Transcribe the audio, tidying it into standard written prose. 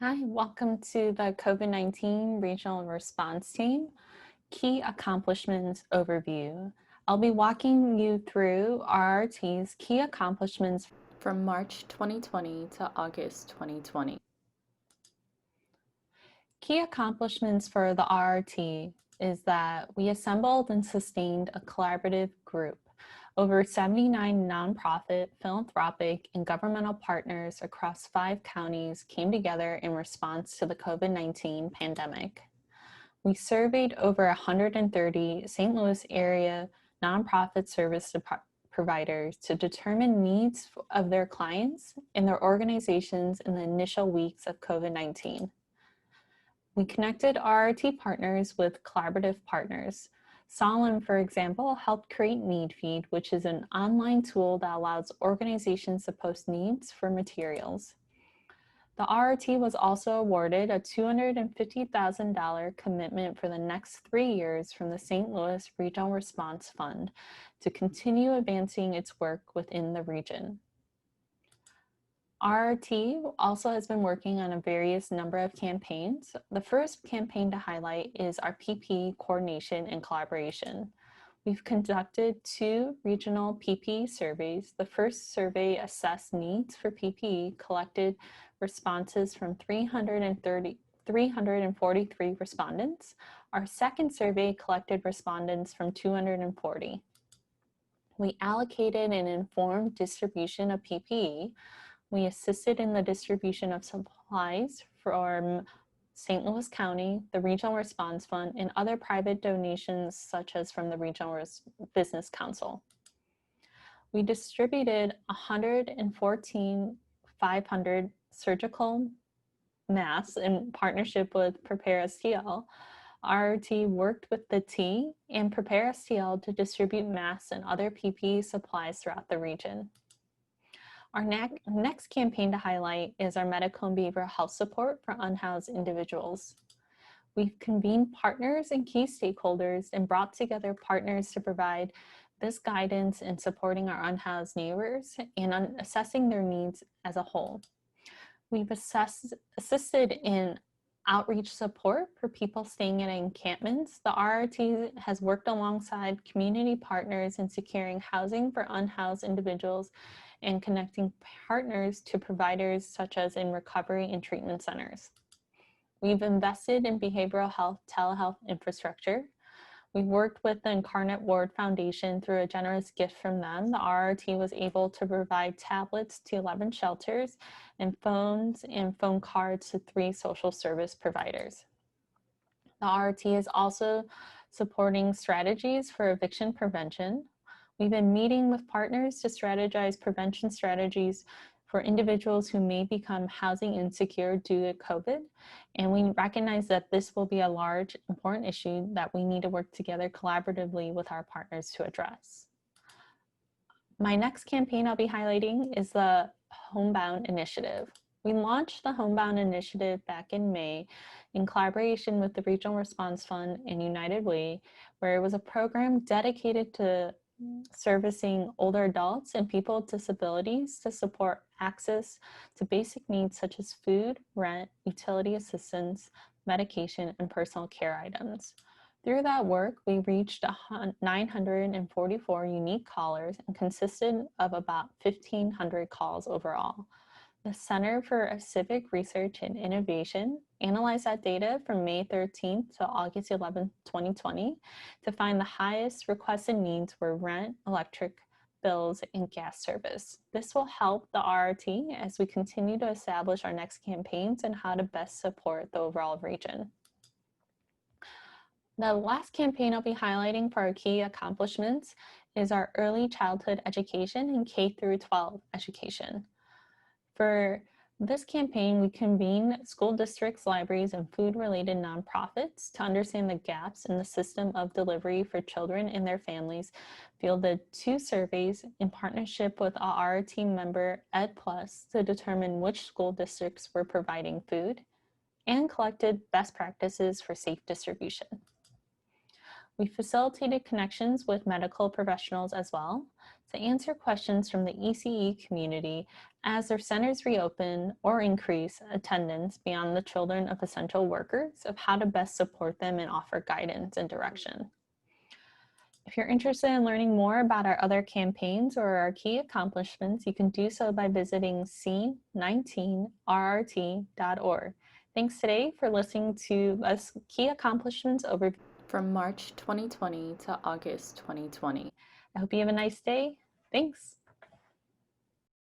Hi, welcome to the COVID-19 Regional Response Team Key Accomplishments Overview. I'll be walking you through RRT's key accomplishments from March 2020 to August 2020. Key accomplishments for the RRT is that we assembled and sustained a collaborative group. Over 79 nonprofit, philanthropic, and governmental partners across 5 counties came together in response to the COVID-19 pandemic. We surveyed over 130 St. Louis area nonprofit service providers to determine needs of their clients and their organizations in the initial weeks of COVID-19. We connected RRT partners with collaborative partners. Solemn, for example, helped create Need Feed, which is an online tool that allows organizations to post needs for materials. The RRT was also awarded a $250,000 commitment for the next 3 years from the St. Louis Regional Response Fund to continue advancing its work within the region. RRT also has been working on a various number of campaigns. The first campaign to highlight is our PPP Coordination and Collaboration. We've conducted 2 regional PPE surveys. The first survey assessed needs for PPE, collected responses from 343 respondents. Our second survey collected respondents from 240. We allocated an informed distribution of PPE. We assisted in the distribution of supplies from St. Louis County, the Regional Response Fund, and other private donations such as from the Regional Business Council. We distributed 114,500 surgical masks in partnership with Prepare STL. RRT worked with the T and Prepare STL to distribute masks and other PPE supplies throughout the region. Our next campaign to highlight is our medical and behavioral health support for unhoused individuals. We've convened partners and key stakeholders and brought together partners to provide this guidance in supporting our unhoused neighbors and assessing their needs as a whole. We've assisted in outreach support for people staying in encampments. The RRT has worked alongside community partners in securing housing for unhoused individuals and connecting partners to providers such as in recovery and treatment centers. We've invested in behavioral health telehealth infrastructure. We've worked with the Incarnate Ward Foundation through a generous gift from them. The RRT was able to provide tablets to 11 shelters and phones and phone cards to 3 social service providers. The RRT is also supporting strategies for eviction prevention. We've been meeting with partners to strategize prevention strategies for individuals who may become housing insecure due to COVID. And we recognize that this will be a large, important issue that we need to work together collaboratively with our partners to address. My next campaign I'll be highlighting is the Homebound Initiative. We launched the Homebound Initiative back in May in collaboration with the Regional Response Fund and United Way, where it was a program dedicated to servicing older adults and people with disabilities to support access to basic needs such as food, rent, utility assistance, medication, and personal care items. Through that work, we reached 944 unique callers and consisted of about 1,500 calls overall. The Center for Civic Research and Innovation analyzed that data from May 13th to August 11th, 2020 to find the highest requested needs were rent, electric bills, and gas service. This will help the RRT as we continue to establish our next campaigns and how to best support the overall region. The last campaign I'll be highlighting for our key accomplishments is our early childhood education and K-12 education. For this campaign, we convened school districts, libraries, and food-related nonprofits to understand the gaps in the system of delivery for children and their families, fielded 2 surveys in partnership with our team member Ed Plus to determine which school districts were providing food, and collected best practices for safe distribution. We facilitated connections with medical professionals as well to answer questions from the ECE community as their centers reopen or increase attendance beyond the children of essential workers of how to best support them and offer guidance and direction. If you're interested in learning more about our other campaigns or our key accomplishments, you can do so by visiting c19rrt.org. Thanks today for listening to us key accomplishments overview from March 2020 to August 2020. I hope you have a nice day. Thanks.